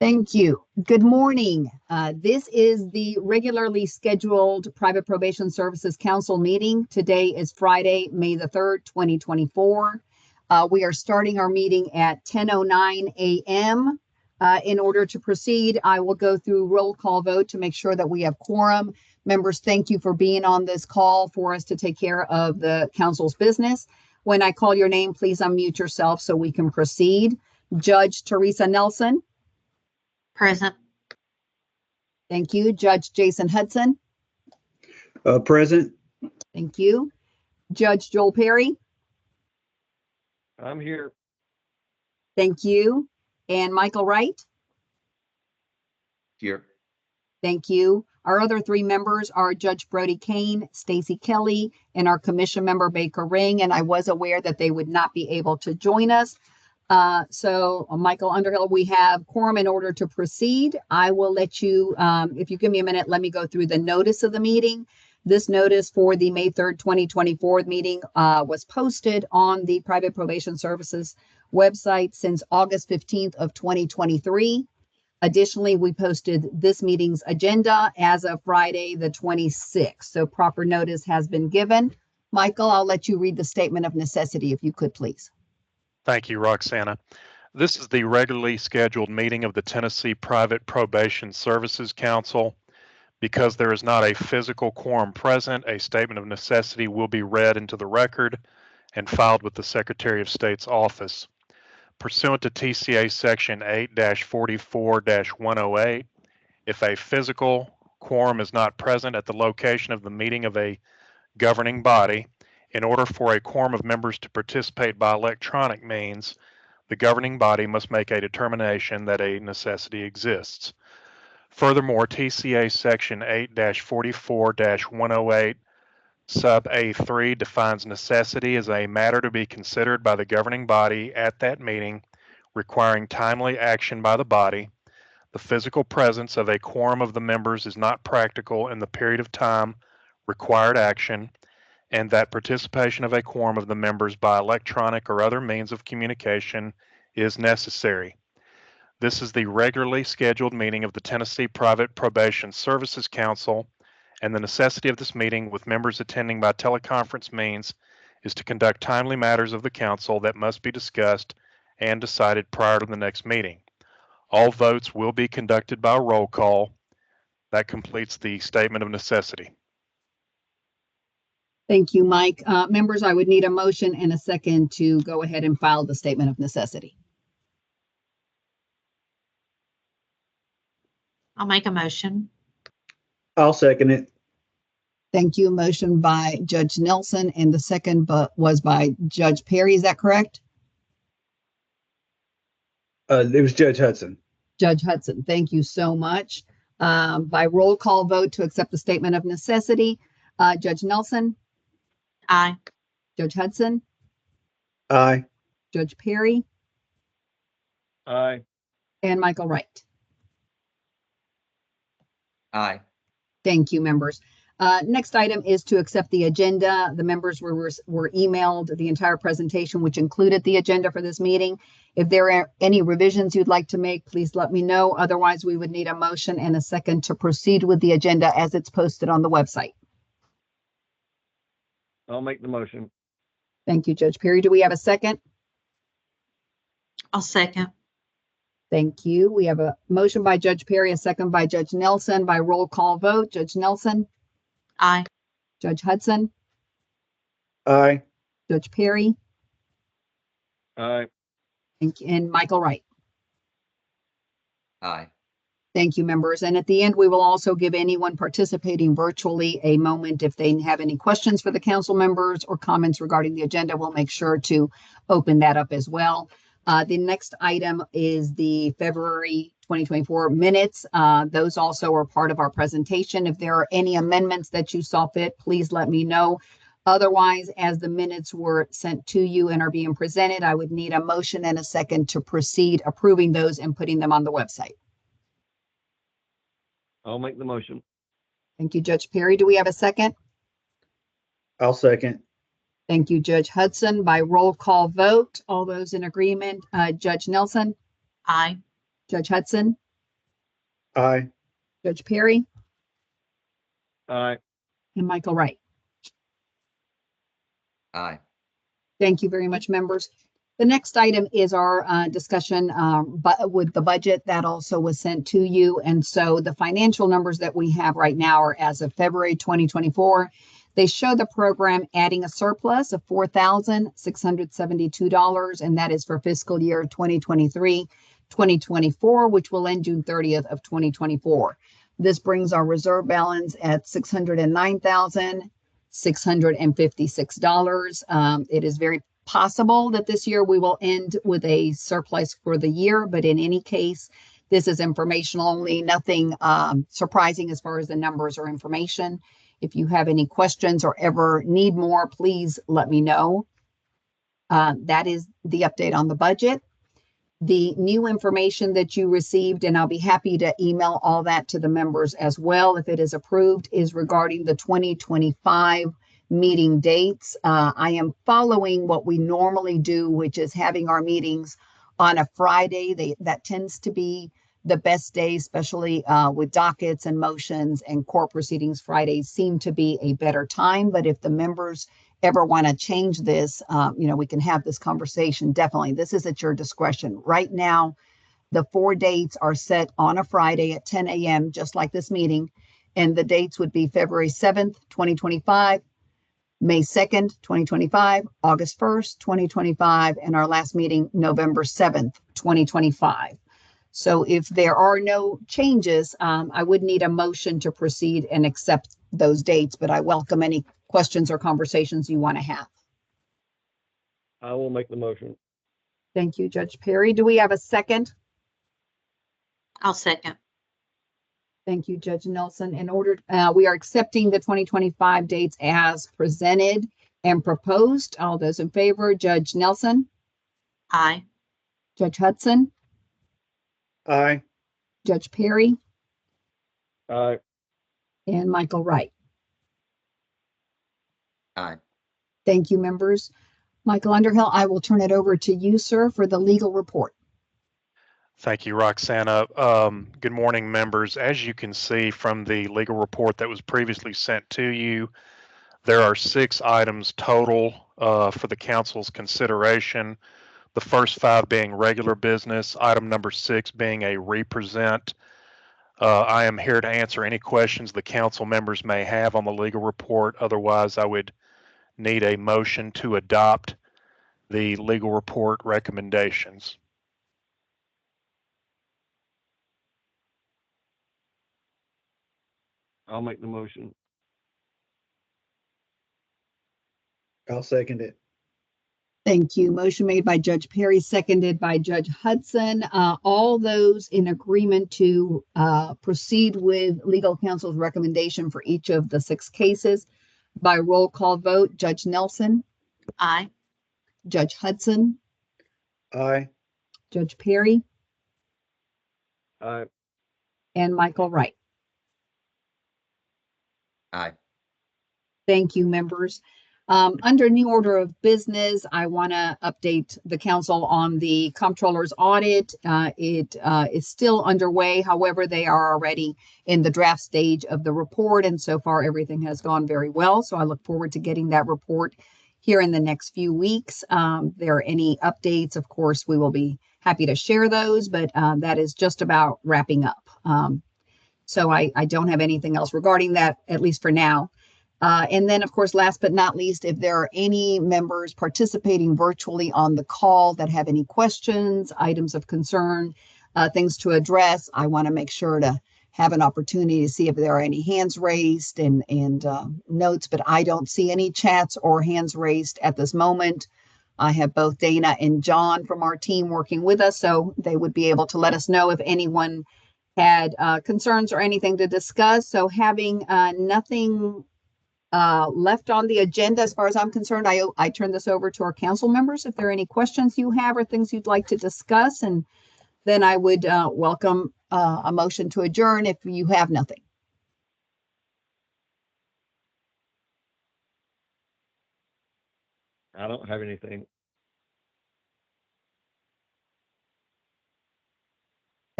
Thank you. Good morning. This is the regularly scheduled Private Probation Services Council meeting. Today is Friday, May the 3rd, 2024. We are starting our meeting at 10:09 a.m. In order to proceed, I will go through roll call vote to make sure that we have quorum. Members, thank you for being on this call for us to take care of the council's business. When I call your name, please unmute yourself so we can proceed. Judge Teresa Nelson. Present. Thank you. Judge Jason Hudson. Present. Thank you. Judge Joel Perry. I'm here. Thank you. And Michael Wright. Here. Thank you. Our other three members are Judge Brody Kane, Stacy Kelly, and our commission member Baker Ring. And I was aware that they would not be able to join us. So Michael Underhill, we have quorum in order to proceed. I will let you, if you give me a minute, let me go through the notice of the meeting. This notice for the May 3rd, 2024 meeting was posted on the Private Probation Services website since August 15th of 2023. Additionally, we posted this meeting's agenda as of Friday, the 26th. So proper notice has been given. Michael, I'll let you read the statement of necessity if you could, please. Thank you, Roxana. This is the regularly scheduled meeting of the Tennessee Private Probation Services Council. Because there is not a physical quorum present, a statement of necessity will be read into the record and filed with the Secretary of State's office. Pursuant to TCA Section 8-44-108, if a physical quorum is not present at the location of the meeting of a governing body, in order for a quorum of members to participate by electronic means, the governing body must make a determination that a necessity exists. Furthermore, TCA Section 8-44-108 Sub A3 defines necessity as a matter to be considered by the governing body at that meeting, requiring timely action by the body. The physical presence of a quorum of the members is not practical in the period of time required action, and that participation of a quorum of the members by electronic or other means of communication is necessary. This is the regularly scheduled meeting of the Tennessee Private Probation Services Council, and the necessity of this meeting with members attending by teleconference means is to conduct timely matters of the council that must be discussed and decided prior to the next meeting. All votes will be conducted by roll call. That completes the statement of necessity. Thank you, Mike. Members, I would need a motion and a second to go ahead and file the statement of necessity. I'll make a motion. I'll second it. Thank you. Motion by Judge Nelson and the second was by Judge Perry. Is that correct? It was Judge Hudson. Judge Hudson, thank you so much. By roll call vote to accept the statement of necessity, Judge Nelson. Aye. Judge Hudson. Aye. Judge Perry. Aye. And Michael Wright. Aye. Thank you, members. Next item is to accept the agenda. The members were emailed the entire presentation, which included the agenda for this meeting. If there are any revisions you'd like to make, please let me know. Otherwise, we would need a motion and a second to proceed with the agenda as it's posted on the website. I'll make the motion. Thank you, Judge Perry. Do we have a second? I'll second. Thank you. We have a motion by Judge Perry, a second by Judge Nelson. By roll call vote, Judge Nelson. Aye. Judge Hudson. Aye. Judge Perry. Aye. And Michael Wright. Aye. Thank you, members. And at the end, we will also give anyone participating virtually a moment. If they have any questions for the council members or comments regarding the agenda, we'll make sure to open that up as well. The next item is the February 2024 minutes. Those also are part of our presentation. If there are any amendments that you saw fit, please let me know. Otherwise, as the minutes were sent to you and are being presented, I would need a motion and a second to proceed approving those and putting them on the website. I'll make the motion. Thank you, Judge Perry. Do we have a second? I'll second. Thank you, Judge Hudson. By roll call vote, all those in agreement, Judge Nelson. Aye. Judge Hudson. Aye. Judge Perry, Aye. and Michael Wright. Aye. Thank you very much, members. The next item is our discussion with the budget that also was sent to you. And so the financial numbers that we have right now are as of February 2024. They show the program adding a surplus of $4,672, and that is for fiscal year 2023-2024, which will end June 30th of 2024. This brings our reserve balance at $609,656. It is very possible that this year we will end with a surplus for the year, but in any case, this is informational only, nothing surprising as far as the numbers or information. If you have any questions or ever need more, please let me know. That is the update on the budget. The new information that you received, and I'll be happy to email all that to the members as well if it is approved, is regarding the 2025 meeting dates. I am following what we normally do, which is having our meetings on a Friday. That tends to be the best day, especially with dockets and motions and court proceedings. Fridays seem to be a better time, but if the members ever want to change this, we can have this conversation. Definitely, this is at your discretion. Right now, the 4 dates are set on a Friday at 10 a.m., just like this meeting. And the dates would be February 7th, 2025, May 2nd, 2025, August 1st, 2025, and our last meeting, November 7th, 2025. So if there are no changes, I would need a motion to proceed and accept those dates, but I welcome any questions or conversations you want to have. I will make the motion. Thank you, Judge Perry. Do we have a second? I'll second. Thank you, Judge Nelson. We are accepting the 2025 dates as presented and proposed. All those in favor, Judge Nelson, Aye. Judge Hudson, Aye. Judge Perry, Aye. and Michael Wright. Aye. Thank you, members. Michael Underhill, I will turn it over to you, sir, for the legal report. Thank you, Roxana. Good morning, members. As you can see from the legal report that was previously sent to you, there are 6 items total for the council's consideration. The first 5 being regular business, item number 6 being a represent. I am here to answer any questions the council members may have on the legal report. Otherwise, I would need a motion to adopt the legal report recommendations. I'll make the motion. I'll second it. Thank you. Motion made by Judge Perry, seconded by Judge Hudson. All those in agreement to proceed with legal counsel's recommendation for each of the 6 cases by roll call vote. Judge Nelson, Aye. Judge Hudson, Aye. Judge Perry, Aye. and Michael Wright. Aye. Thank you, members. Under new order of business, I want to update the council on the comptroller's audit. It is still underway. However, they are already in the draft stage of the report, and so far everything has gone very well. So I look forward to getting that report here in the next few weeks. There are any updates, of course, we will be happy to share those, but that is just about wrapping up. So I don't have anything else regarding that, at least for now. And then, of course, last but not least, if there are any members participating virtually on the call that have any questions, items of concern, things to address, I want to make sure to have an opportunity to see if there are any hands raised and notes, but I don't see any chats or hands raised at this moment. I have both Dana and John from our team working with us, so they would be able to let us know if anyone had concerns or anything to discuss. So having nothing left on the agenda, as far as I'm concerned, I turn this over to our council members. If there are any questions you have or things you'd like to discuss, and then I would welcome a motion to adjourn if you have nothing. I don't have anything.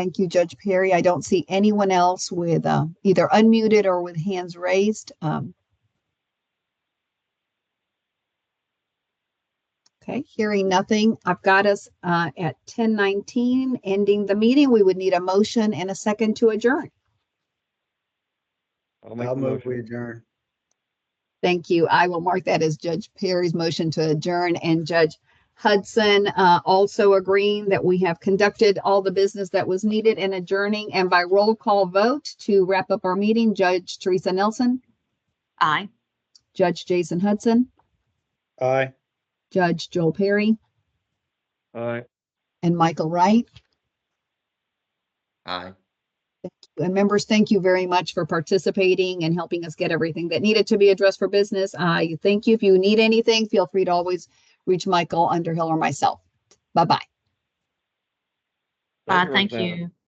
Thank you, Judge Perry. I don't see anyone else with either unmuted or with hands raised. Okay, hearing nothing. I've got us at 10:19, ending the meeting. We would need a motion and a second to adjourn. I'll make I'll the move we motion. adjourn. Thank you. I will mark that as Judge Perry's motion to adjourn, and Judge Hudson also agreeing that we have conducted all the business that was needed in adjourning. And by roll call vote to wrap up our meeting, Judge Teresa Nelson, Aye. Judge Jason Hudson, Aye. Judge Joel Perry, Aye. and Michael Wright. Aye. And members, thank you very much for participating and helping us get everything that needed to be addressed for business. I thank you. If you need anything, feel free to always reach Michael Underhill or myself. Bye-bye. Bye. you, Thank Rosanna. you.